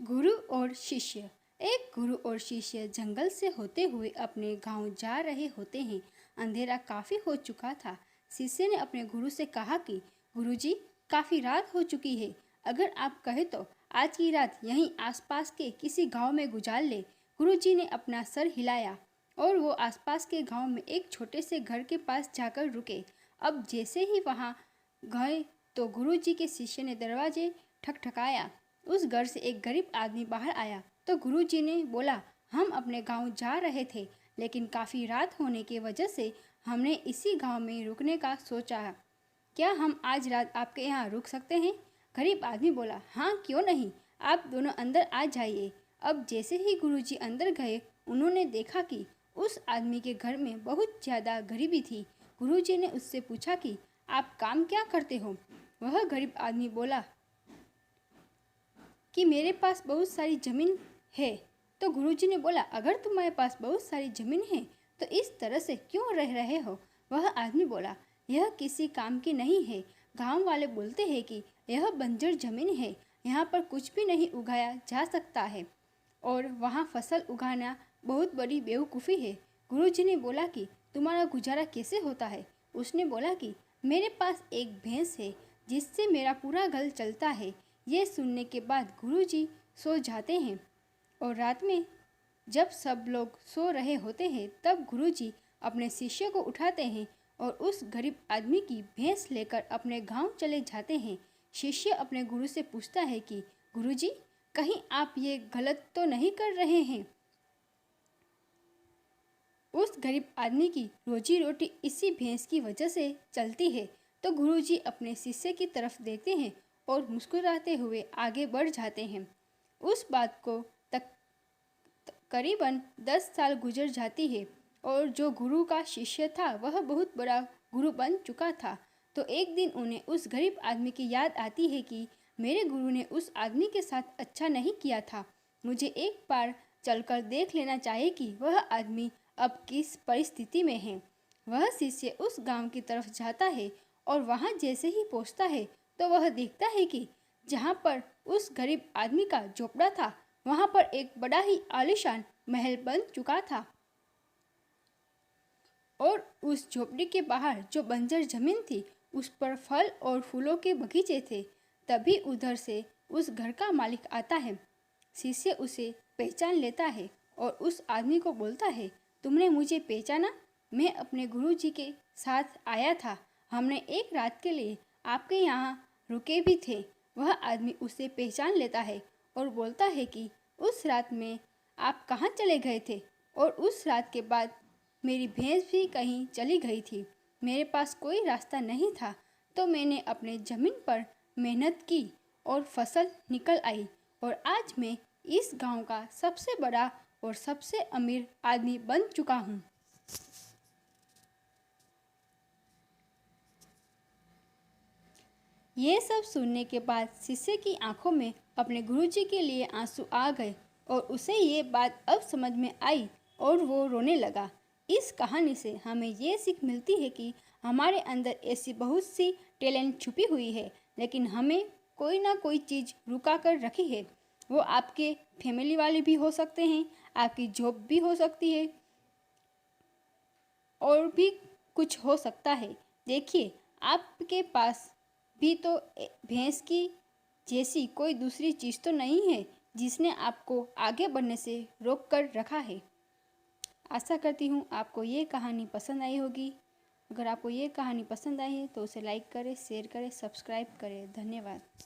गुरु और शिष्य। एक गुरु और शिष्य जंगल से होते हुए अपने गांव जा रहे होते हैं। अंधेरा काफी हो चुका था। शिष्य ने अपने गुरु से कहा कि गुरुजी, काफी रात हो चुकी है। अगर आप कहे तो आज की रात यहीं आसपास के किसी गांव में गुजार ले। गुरुजी ने अपना सर हिलाया और वो आसपास के गांव में एक छोटे से घर के पास जाकर रुके। अब जैसे ही वहां गए तो गुरुजी के शिष्य ने दरवाजे ठकठकाया। उस घर से एक गरीब आदमी बाहर आया तो गुरुजी ने बोला, हम अपने गांव जा रहे थे, लेकिन काफ़ी रात होने की वजह से हमने इसी गांव में रुकने का सोचा। क्या हम आज रात आपके यहाँ रुक सकते हैं? गरीब आदमी बोला, हाँ क्यों नहीं, आप दोनों अंदर आ जाइए। अब जैसे ही गुरुजी अंदर गए, उन्होंने देखा कि उस आदमी के घर में बहुत ज़्यादा गरीबी थी। गुरुजी ने उससे पूछा कि आप काम क्या करते हो? वह गरीब आदमी बोला कि मेरे पास बहुत सारी ज़मीन है। तो गुरुजी ने बोला, अगर तुम्हारे पास बहुत सारी ज़मीन है तो इस तरह से क्यों रह रहे हो? वह आदमी बोला, यह किसी काम की नहीं है। गांव वाले बोलते हैं कि यह बंजर ज़मीन है, यहाँ पर कुछ भी नहीं उगाया जा सकता है और वहाँ फसल उगाना बहुत बड़ी बेवकूफ़ी है। गुरुजी ने बोला कि तुम्हारा गुजारा कैसे होता है? उसने बोला कि मेरे पास एक भैंस है जिससे मेरा पूरा घर चलता है। ये सुनने के बाद गुरुजी सो जाते हैं और रात में जब सब लोग सो रहे होते हैं तब गुरुजी अपने शिष्य को उठाते हैं और उस गरीब आदमी की भैंस लेकर अपने गांव चले जाते हैं। शिष्य अपने गुरु से पूछता है कि गुरुजी, कहीं आप ये गलत तो नहीं कर रहे हैं? उस गरीब आदमी की रोजी रोटी इसी भैंस की वजह से चलती है। तो गुरुजी अपने शिष्य की तरफ देखते हैं और मुस्कुराते हुए आगे बढ़ जाते हैं। उस बात को करीबन 10 साल गुजर जाती है और जो गुरु का शिष्य था वह बहुत बड़ा गुरु बन चुका था। तो एक दिन उन्हें उस गरीब आदमी की याद आती है कि मेरे गुरु ने उस आदमी के साथ अच्छा नहीं किया था। मुझे एक बार चलकर देख लेना चाहिए कि वह आदमी अब किस परिस्थिति में है। वह शिष्य उस गांव की तरफ जाता है और वहां जैसे ही पहुंचता है तो वह देखता है कि जहां पर उस गरीब आदमी का झोपड़ा था वहां पर एक बड़ा ही आलीशान महल बन चुका था और उस झोपड़ी के बाहर जो बंजर जमीन थी उस पर फल और फूलों के बगीचे थे। तभी उधर से उस घर का मालिक आता है। शिष्य उसे पहचान लेता है और उस आदमी को बोलता है, तुमने मुझे पहचाना? मैं अपने गुरुजी के साथ आया था। हमने एक रात के लिए आपके यहाँ रुके भी थे। वह आदमी उसे पहचान लेता है और बोलता है कि उस रात में आप कहाँ चले गए थे? और उस रात के बाद मेरी भैंस भी कहीं चली गई थी। मेरे पास कोई रास्ता नहीं था तो मैंने अपने ज़मीन पर मेहनत की और फसल निकल आई और आज मैं इस गांव का सबसे बड़ा और सबसे अमीर आदमी बन चुका हूँ। ये सब सुनने के बाद शिष्य की आंखों में अपने गुरुजी के लिए आंसू आ गए और उसे ये बात अब समझ में आई और वो रोने लगा। इस कहानी से हमें ये सीख मिलती है कि हमारे अंदर ऐसी बहुत सी टैलेंट छुपी हुई है, लेकिन हमें कोई ना कोई चीज़ रुका कर रखी है। वो आपके फैमिली वाले भी हो सकते हैं, आपकी जॉब भी हो सकती है और भी कुछ हो सकता है। देखिए, आपके पास भी तो भैंस की जैसी कोई दूसरी चीज़ तो नहीं है जिसने आपको आगे बढ़ने से रोक कर रखा है। आशा करती हूँ आपको ये कहानी पसंद आई होगी। अगर आपको ये कहानी पसंद आई है तो उसे लाइक करें, शेयर करें, सब्सक्राइब करें। धन्यवाद।